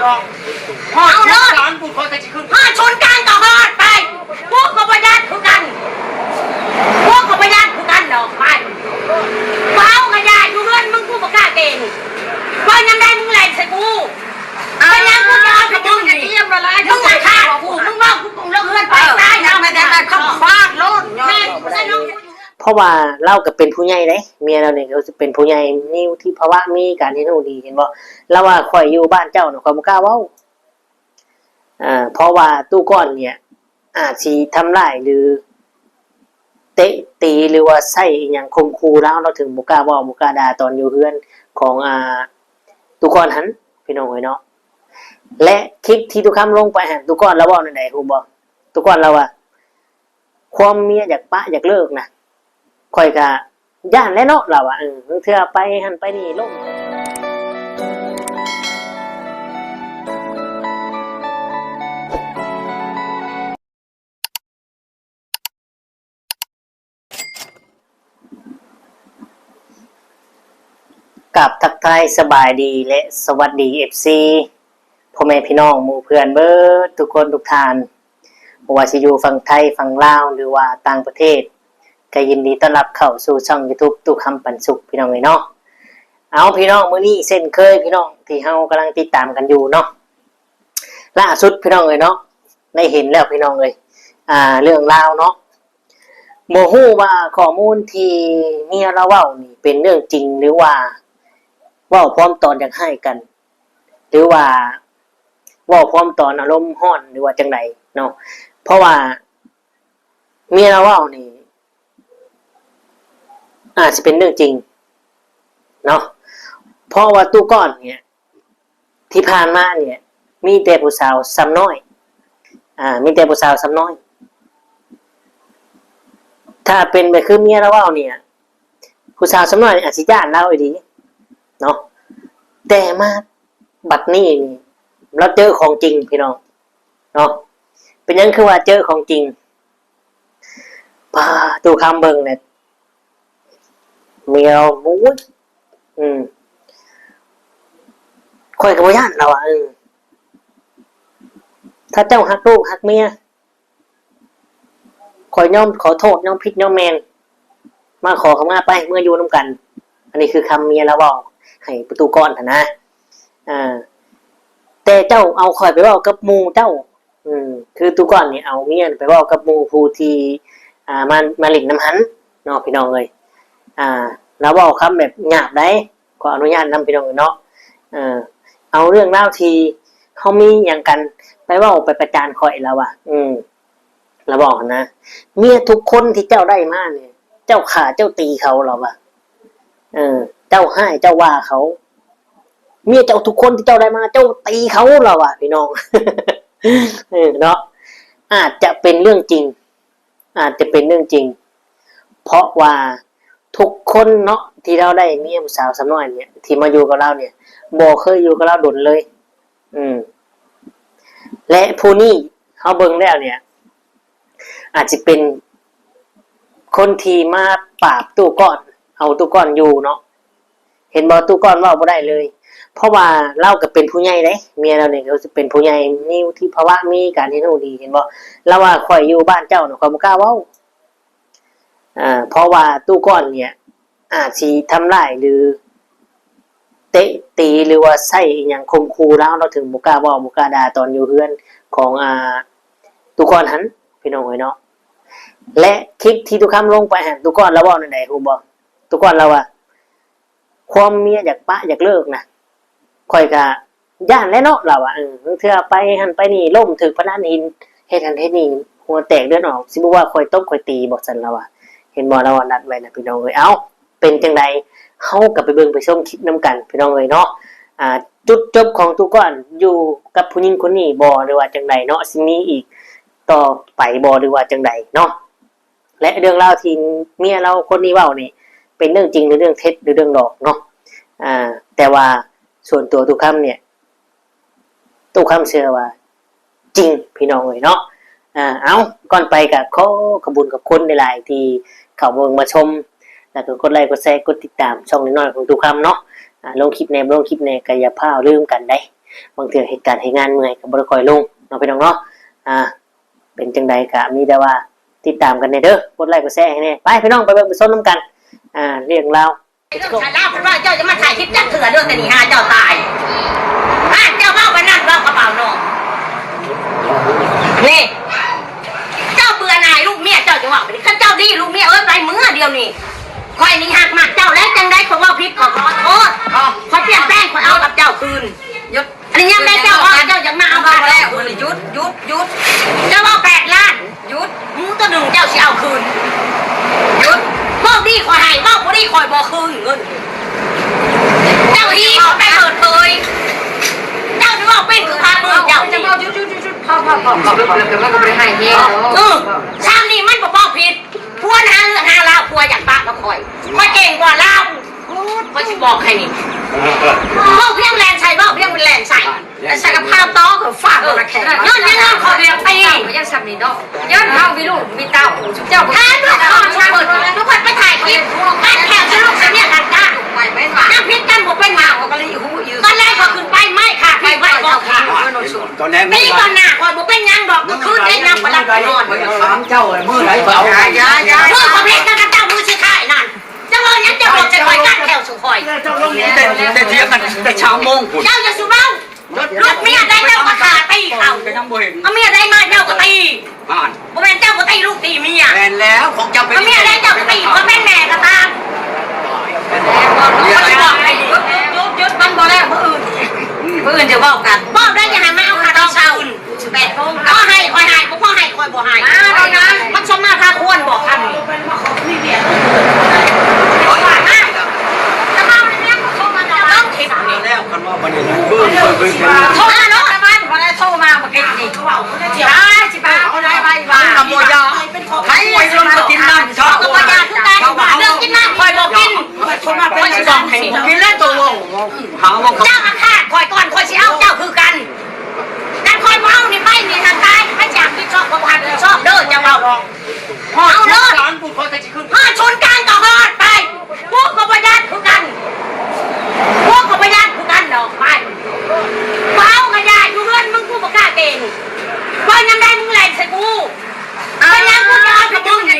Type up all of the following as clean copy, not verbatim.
ฮอดรถฮอดชนกันก็ฮอดไปพวกขบวนการคือกันพวกขบวนการคือกันดอกไปเฝ้ากระยาอยู่เงินมึงกูประกาศเองว่ายังได้มึงแหลกใส่กูเป็นยังกูจะเอากับมึงนี่มึงมาฆ่ากูมึงว่ากูคงเลิกเงินไปตายนะไม่ได้ขับฟาดรถแม่กูได้น้องเพราะว่าเล่ากับเป็นผู้ใหญ่เลยเมียเราเนี่ยเขาจะเป็นผู้ใหญ่นี่ที่ภาวะมีการที่นู่นดีเห็นบ่แล้วว่าข่อยอยู่บ้านเจ้าเนี่ยข่อยบ่กล้าเว้าเพราะว่าตู้ก้อนเนี่ยอาจสิทำลายหรือเตะตีหรือว่าใส่อีหยังข่มขู่แล้วเราถึงบ่กล้าเว้าบ่กล้าด่าตอนอยู่เฮือนของตู้ก้อนหันพี่น้องเอ้ยเนาะและคลิปที่ตู้คำลงไปหันตู้ก้อนแล้วเว้าในใดฮู้บ่ตู้ก้อนเราว่าความเมียอยากปะอยากเลิกนะข่อยก็ย่านแล้วเนาะเราอ่ะเทื่อไปหันไปนี่ลงกับทักทายสบายดีและสวัสดี FC พ่อแม่พี่น้องหมู่เพื่อนเบิดทุกคนทุกท่านบ่ว่าสิอยู่ฝั่งไทยฝั่งลาวหรือว่าต่างประเทศก็ยินดีต้อนรับเข้าสู่ช่อง YouTube ตู้คำปันสุขพี่น้องเนาะเอาพี่น้องมื้อนี้เช่นเคยพี่น้องที่เฮากำลังติดตามกันอยู่เนาะล่าสุดพี่น้องเนาะได้เห็นแล้วพี่น้องเรื่องราวเนาะบ่ฮู้ว่าข้อมูลที่เมียเราเว้านี่เป็นเรื่องจริงหรือว่าเว้าพร้อมตอนอยากให้กันหรือว่าเว้าพร้อมตอนอารมณ์ร้อนหรือว่าจังไดเนาะเพราะว่าเมียเราเว้านี่อาจจะเป็นเรื่องจริงเนาะเพราะว่าตู้ก้อนเนี่ยที่ผ่านมาเนี่ยมีแต่ผู้สาวซ้ำน้อยมีแต่ผู้สาวซ้ำน้อยถ้าเป็นไปคือเมียเราเว้าเนี่ยผู้สาวซ้ำน้อยอาจสิย่านเราอีดีเนาะแต่มาบัดนี้นี่เราเจอของจริงพี่น้องเนาะเป็นยังคือว่าเจอของจริงตู้คำเบิ่งเนี่ยเมียวมุ้ยค่อยกับย่านเราถ้าเจ้าฮักลูกฮักเมียคอยย่อมขอโทษย่อมผิดย่อมแมนมาขอคำมาไปเมื่ออยู่น้ำกันอันนี้คือคำเมียเราบอกให้ประตูก้อนนะแต่เจ้าเอาคอยไปว่ากับมูเจ้าคือตู้ก้อนเนี่ยเอาเมียไปว่ากับมูผู้ที่มาหลิงน้ำหันเนาะพี่น้องเลยแล้วบอกคำแบบหยาบได้ขออนุญาตนำพี่น้องเนาะเอาเรื่องเล่าทีเขามีอย่างกันไปว่าไปประจานคอยแล้วเราบอกนะเมียทุกคนที่เจ้าได้มาเนี่ยเจ้าขาเจ้าตีเขาเราเจ้าให้เจ้าว่าเขาเมียเจ้าทุกคนที่เจ้าได้มาเจ้าตีเขาเราพี่น้อง เนาะอาจจะเป็นเรื่องจริงอาจจะเป็นเรื่องจริงเพราะว่าทุกคนเนาะที่เราได้เมียสาวสำน้อยเนี่ยที่มาอยู่กับเราเนี่ยบ่เคยอยู่กับเราดนเลยและผู้นี้เขาเบิ่งแล้วเนี่ยอาจจะเป็นคนที่มาปราบตู้ก้อนเอาตู้ก้อนอยู่เนาะเห็นบ่ตู้ก้อนว่าบ่ได้เลยเพราะว่าเราก็เป็นผู้ใหญ่เด้เมียเราเนี่ยเขาจะเป็นผู้ใหญ่นี่ที่ภาวะมีการที่นู่นดีเห็นบ่แล้วว่าข่อยอยู่บ้านเจ้าเนาะข่อยบ่กล้าเว้าเพราะว่าตู้ก้อนเนี่ยอาจสิทำลายหรือเตะตีหรือว่าใส่อีหยังข่มขู่แล้วเราถึงบ่กล้าเว้าบ่กล้าด่าตอนอยู่เฮือนของตู้ก้อนหันพี่น้องเอ้ยเนาะและคลิปที่ตู้คำลงไปหันตู้ก้อนแล้วเว้าในใดฮู้บ่ตู้ก้อนเราว่าความเมียอยากปะอยากเลิกนะข่อยก็ย่านแล้วเนาะเราเทื่อไปหันไปนี่ล้มถึกพนันหินเฮ็ดหันเฮ็ดนี่หัวแตกเลือดออกสิบ่ว่าข่อยตบข่อยตีบ่ซั่นเราเห็นบ่เรานัดไว้นะพี่น้องเอ้ยเอ้าเป็นจังไดเฮาก็ไปเบิ่งไปชมคลิปนํกันพี่น้องเอ้ยเนาะจุดจบของตู้ก้อนอยู่กับผู้หญิงคนนี้บ่หรือว่าจังไดเนาะสิมีอีกต่อไปบ่หรือว่าจังไดเนาะและเรื่องราวที่เมียเราคนนี้เว้านี่เป็นเรื่องจริงหรือเรื่องเท็จหรือเรื่องหลอกเนาะแต่ว่าส่วนตัวตู้คำเนี่ยตู้คำเชื่อว่าจริงพี่น้องเอ้ยเนาะเอาก่อนไปกับขบุญกับคนหลายๆที่เข้ามาชมแล้วก็กดไลค์กดแชร์กดติดตามช่องน้อยๆของตู้คำเนาะลงคลิปในก็อย่าพลาดลืมกันได้ บางเทื่อเหตุการณ์ให้งานเมื่อยก็บ่ได้ค่อยลงเนาะพี่น้องเนาะเป็นจังใดก็มีแต่ว่าติดตามกันเด้อกดไลค์กดแชร์ให้แน่ไปพี่น้องไปเบิ่งไปส้มน้ำกันเรื่องราว เรื่องชาลาเพราะว่าเจ้าจะมาถ่ายคลิปจักเถื่อเรื่องแต่นี่เจ้าตายเจ้าเมาไปนั่งเล่ากระเป๋าเนาะนี่เจ้าเบื่อหน่ายลูกเมียเจ้าจะว่าไปข้าเจ้าดีลูกเมียไปมื้อเดียวนี่คอยนี่หักมากเจ้าแล้วจังได้เขาว่าพิษขอโทษขอเปลี่ยนแปลงขอเอากับเจ้าคืนยุดอันนี้ยังได้เจ้าว่าเจ้าจะมาเอาไปแล้วยุดเจ้าว่า8 ล้านยุดมูตัวหนึ่งเจ้าสิเอาคืนยุดบอกดีคอยให้บอกบ่ดีคอยบ่คืนเงินเจ้าฮีเขาไปเปิดเผยเจ้าจะว่าเป็นคือพามือเจ้าจะบอกยุดพ่อแล้วก็ไม่ให้เงี้ยชามนี้มันบอกผิดพวกหาเรื่องหาลาวพวกอยากปากกับคอยเก่งกว่าลาวพอจะบอกใครนี่บอกเพียงแลนใส่บอกเพียงเป็นแลนใส่ใส่กับผ้าต้อกับฝากกับแขกย้อนยังขอเรียงตียังซ้ำนี่เนาะย้อนเท้าวิลูมีเต้าเจ้าถ้าลูกพ่อชาเปิดทุกคนไปถ่ายคลิปบ้านแขกจะลูกเสียกันจ้าน้ำพริกกันบอกเป็นหมาก็เลยหูยืนตอนแรกก็ขึ้นไปไม่ค่ะไปไม่บอกค่ะตอนแรก ตีก่อนหน้าก่อนบอกเป็นยังดอกก็คืนได้นำประดับไปนอน ถามเจ้าเมื่อไหร่เปล่า เมื่อความเล็กกันเจ้ามือชี้ขายนั่นเจ้าเลยยังจะบอกจะคอยกัดแถวสุขอย แต่เทียบกันแต่เช้าโมง เจ้าจะสุเบ้ารถเมียได้เจ้าก็ขาตีเขาเอาเมียได้มาเจ้าก็ตีบ่แม่นเจ้าก็ตีลูกตีเมีย แม่แล้วของเจ้าเป็น เอาเมียได้เจ้าก็ตีบ่แม่นแม่ก็ตามยุดมันบ่แล้วผู้อื่นจะบอกกันบอกได้ยังไงไม่เอาค่าดองเช่า8 โมงก็ให้คอยให้บ่พอให้คอยบ่ให้มันสมมาพาควรบอกอันนี้แล้วกันว่าประเด็นเบื้องเบื้อง โทรมาเนาะบ้านพอได้โทรมาเมื่อกี้นี่เขาบอกเขาจะเจียวสิบาเอาได้ใบบ้าทำโมยาใครไว้ลงกินน้ำชอบก็ยาทุกการเรื่องกินน้ำคอยบอกกินคนมาเป็นบอกให้กินแล้วตัวหาว่าเจ้าอาฆาตคอยก่อนคอยเชี่ยวเจ้าคือกันแต่คอยเมานี่ไปนี่ทางกายไม่อยากที่ชอบก็พันชอบเด้อจะเอาเอาเด้อชนกลางต่อฮอดไปพวกกับญาติคือกันพวกกับญาติคือกันดอกไปเฝ้ากระยาอยู่เพื่อนมึงกูบอกกล้าเก่งเพราะยังได้มึงแหลกใส่กูเพราะยังกูจะเอากับมึงนี่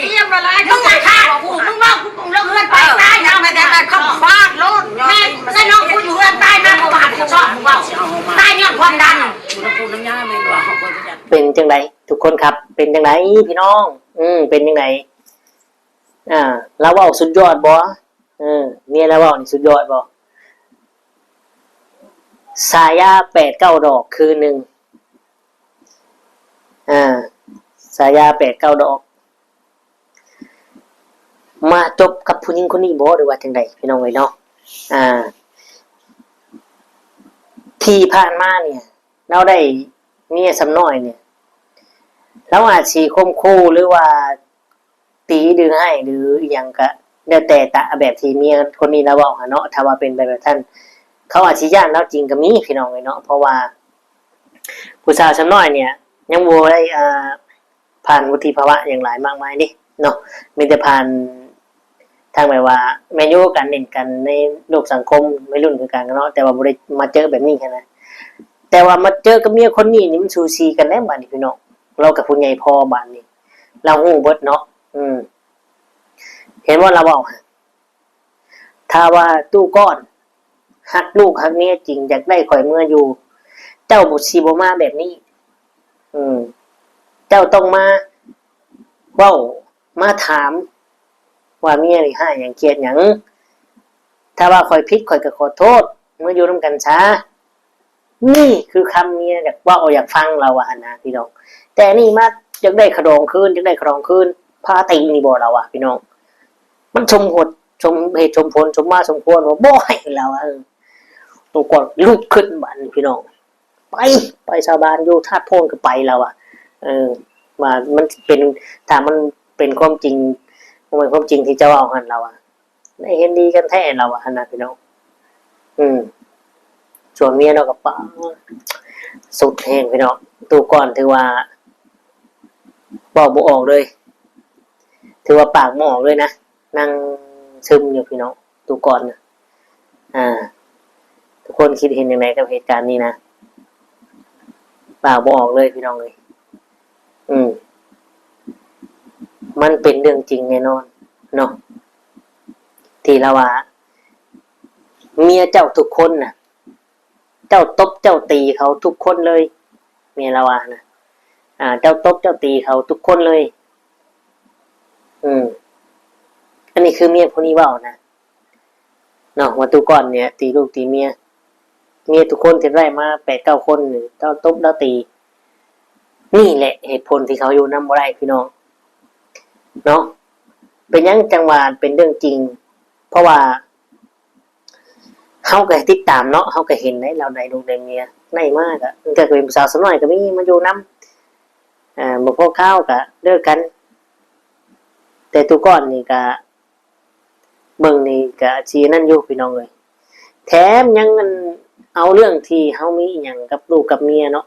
มึงมาฆ่ากูมึงบอกกูคงเลิกเพื่อนไปตายนะไม่ได้ขับฟาดรถแม่แล้วน้องกูอยู่เพื่อนตายมากกว่าบาทกูชอบมึงบอกตายเนี่ยความดัน เป็นจังไดทุกคนครับเป็นจังไดพี่น้องเป็นจังไดเราเว้าสุดยอดบ่เมียเราเว้านี่สุดยอดบ่สายา8-9 ดอกคืนหนึ่งสายา8-9 ดอกมาจบกับผู้หญิงคนนี้บ่หรือว่าจังไดพี่น้องเอ้ยเนาะที่ผ่านมาเนี่ยเราได้เมียสำน้อยเนี่ยเราอาจสิคมคู่หรือว่าตีดึงให้หรืออีหยังก็แล้วแต่ตะแบบที่เมียคนนี้เราเว้าเนาะถ้าว่าเป็นแบบท่านเขาอาจสิย่านเราจริงก็มีพี่น้องเอ้ยเนาะเพราะว่าผู้สาวสำน้อยเนี่ยยังบ่ได้ผ่านวุฒิภาวะอย่างหลายมากมายดิเนาะมีแต่ผ่านทางแบบว่าแม่นอยู่กันเล่นกันในโลกสังคมวัยรุ่นคือกันเนาะแต่ว่าบ่ได้มาเจอแบบนี้แค่นั้นแต่ว่ามาเจอกับเมียคนนี้นี่มันสูสีกันแล้วบัดนี้พี่น้องเรากับผู้ใหญ่พอบัดนี้เราฮู้เบิดเนาะเห็นว่าเราเว้าถ้าว่าตู้ก้อนฮักลูกฮักเมียจริงอยากได้ข่อยเมื่ออยู่เจ้าบ่สิบ่มาแบบนี้เจ้าต้องมาเว้ามาถามว่าเมียนี่หาหยังเครียดหยังถ้าว่าข่อยผิดข่อยก็ขอโทษเมื่ออยู่นำกันซะนี่คือคำเมียอยากเว้าอยากฟังเราอ่ะนะพี่น้องแต่นี่มาอยากได้ขะดองคืนอยากได้ขะดองคืนพาตีนี่บ่เราอ่ะพี่น้องมันชมเหตุชมผลชมมาสมควรว่าบ่ให้เราตัวก่อนลุกขึ้นบัดพี่น้องไปชาวบ้านอยู่ธาตุโพนก็ไปแล้วอ่ะว่ามันเป็นถ้ามันเป็นความจริงมันเป็นความจริงที่จะเอาหันเราอ่ะได้เห็นดีกันแท้เราอ่ะนะพี่น้องส่วนเมียเรากับป้าสุดแห้งพี่น้องตัวก่อนถือว่าบอกบ่ออกเลยถือว่าปากบ่ออกเลยนะนั่งซึมอยู่พี่น้องตัวก่อนนะทุกคนคิดเห็นยังไงกับเหตุการณ์นี้นะ เปล่าบ่ออกเลยพี่น้องเลยมันเป็นเรื่องจริงแน่นอนเนาะที่ละว่าเมียเจ้าทุกคนน่ะเจ้าตบเจ้าตีเขาทุกคนเลยเมียละว่านะเจ้าตบเจ้าตีเขาทุกคนเลยอันนี้คือเมียผู้นี้เว้านะเนาะว่าทุกก่อนเนี่ยตีลูกตีเมียทุกคนที่ได้มา 8-9 คนนี่เจ้าตบเจ้าตีนี่แหละเหตุผลที่เขาอยู่นำบ่ได้พี่น้องเนาะเป็นยังจังหวะเป็นเรื่องจริงเพราะว่าเฮาก็ติดตามเนาะเฮาก็เห็นได้เราได้ลูกได้เมียได้มากอ่ะมันก็เป็นสาวสน้อยก็มีมาอยู่นำบ่พอข้าวก็เลิกกันแต่ทุกก่อนนี่ก็เบิ่งนี่ก็สินั่นอยู่พี่น้องเอ้ยแถมยังเอาเรื่องที่เฮามีหยังกับลูกกับเมียเนาะ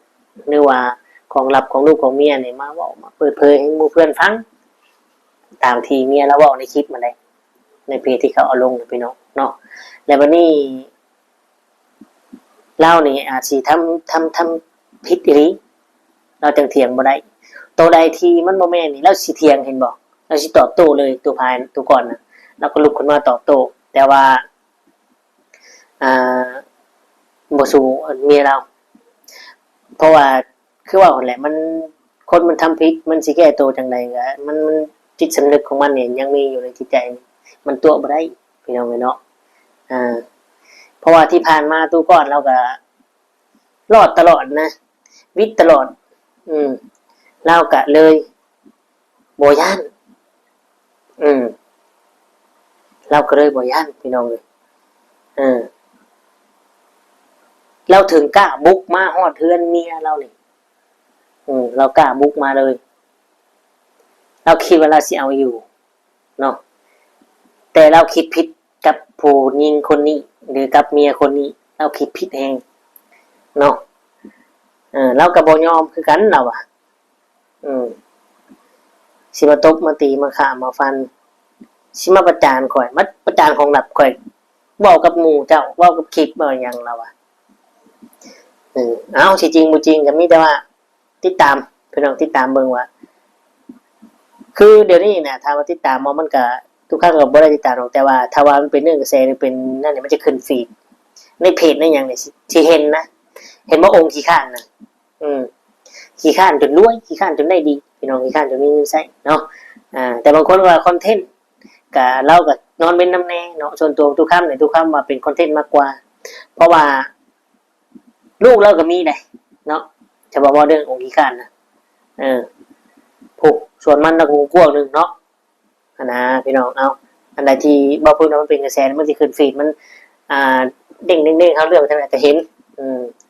หรือว่าของลับของลูกของเมียนี่มาเว้ามาเปิดเผยให้หมู่เพื่อนฟังตามที่เมียเราเว้าในคลิปมาได้ในเพจที่เขาเอาลงพี่น้องเนาะแล้ววันนี้เล่านี่อาจสิทำผิดอีหลีเราจังเถียงบ่ได้ตัวใดที่มันบ่แม่นนี่เราสิเถียงเห็นบ่เราสิตอบโต้เลยตัวภายตัวก่อนนะเราก็ลุกขึ้นมาตอบโต้แต่ว่าบ่สู้เมียเราเพราะว่าคือว่าคนแหละมันคนมันทำผิดมันสิแก้ตัวจังได๋ก็มันจิตสำนึกของมันเนี่ยยังมีอยู่ในจิตใจมันตัวบ่ได้พี่น้องเนาะเพราะว่าที่ผ่านมาตู้ก่อนเราก็รอดตลอดนะวิทย์ตลอดเราก็เลยบ่ย่านเราก็เลยบ่ย่านพี่น้องเลยเราถึงกล้าบุกมาฮอดเทือนเมียเรานี่เรากล้าบุกมาเลยเราคิดว่าเราสิเอาอยู่เนาะแต่เราคิดผิดกับผู้หญิงคนนี้หรือกับเมียคนนี้เราคิดผิดเองเนาะเราก็บ่ยอมคือกันเราอ่ะสิมาตบมาตีมาฆ่ามาฟันสิมาประจานข่อยมาประจานของหลับข่อยเว้ากับหมู่เจ้าเว้ากับคลิปบ่หยังเราอ่ะเอาสิจริงบ่จริงก็มีแต่ว่าติดตามพี่น้องติดตามเบิ่งว่าคือเดี๋ยวนี้น่ะถ้าว่าติดตามมันก็ทุกครั้งก็บ่ได้ติดตามหรอกแต่ว่าถ้าว่ามันเป็นเรื่องกระแสหรือเป็นนั่นนี่มันจะขึ้นฟีดในเพจในหยังนี่สิเห็นนะเห็นว่าองค์ขี้ข้านน่ะขี้ข้านจนรวยขี้ข้านจนได้ดีพี่น้องขี้ข้านจนมีเงินใช้เนาะแต่บางคนว่าคอนเทนต์ก็เราก็นอนเป็นน้ำแน่เนาะส่วนตัวทุกครั้งเนี่ยทุกครั้งว่าเป็นคอนเทนต์มากกว่าเพราะว่าลูกเราก็มีได้เนาะจะบอกว่าเรื่ององค์ขี้ข้านนะผูกส่วนมันก็กลัวนึงเนาะนะพี่น้องเอาอันใดที่บ่พูดว่ามันเป็นกระแสมันสิขึ้นฟีดมันเด้งๆๆเฮาเรื่องทางไหนจะเห็น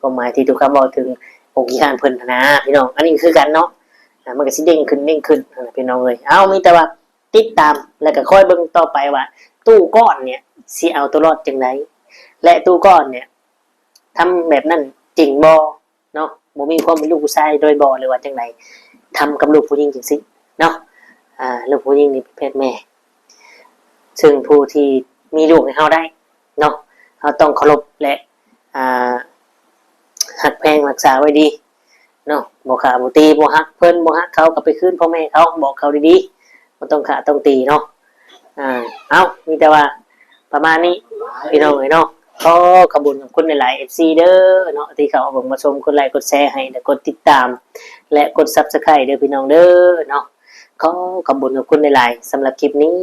ก็หมายที่ทุกคำบอกถึงองค์ขี้ข้านเพิ่นนะพี่น้องอันนี้คือกันเนาะมันก็สิเด้งขึ้นพี่น้องเอ้ยเอามีแต่ว่าติดตามแล้วก็ค่อยเบิ่งต่อไปว่าตู้ก้อนเนี่ยสิเอาตัวรอดจังได๋และตู้ก้อนเนี่ยทำแบบนั้นจริงบ่เนาะบ่มีความเป็นลูกผู้ชายโดยบ่หรือว่าจังได๋ทำกับลูกผู้หญิงจังซี่เนาะลูกผู้หญิงนี่เพศแม่ซึ่งผู้ที่มีลูกให้เฮาได้เนาะเฮาต้องเคารพและหักแพงรักษาไว้ดีเนาะบ่ฆ่าบ่ตีบ่ฮักเพิ่นบ่ฮักเขาก็ไปคืนพ่อแม่เขาบอกเขาดีๆบ่ต้องฆ่าต้องตีเนาะเอามีแต่ว่าประมาณนี้พี่น้องเอ้ยเนาะขอขอบคุณหลายๆ FC เด้อเนาะที่เขาเอามาชมกดไลค์กดแชร์ให้และกดติดตามและกด Subscribe เด้อพี่น้องเด้อเนาะขอขอบคุณหลายๆสำหรับคลิปนี้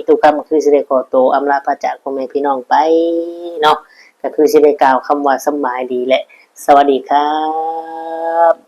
ทุกคำคือสิได้ขอตัวอำลาพระจากพ่อแม่พี่น้องไปเนาะก็คือสิได้กล่าวคำว่าสบายดีและสวัสดีครับ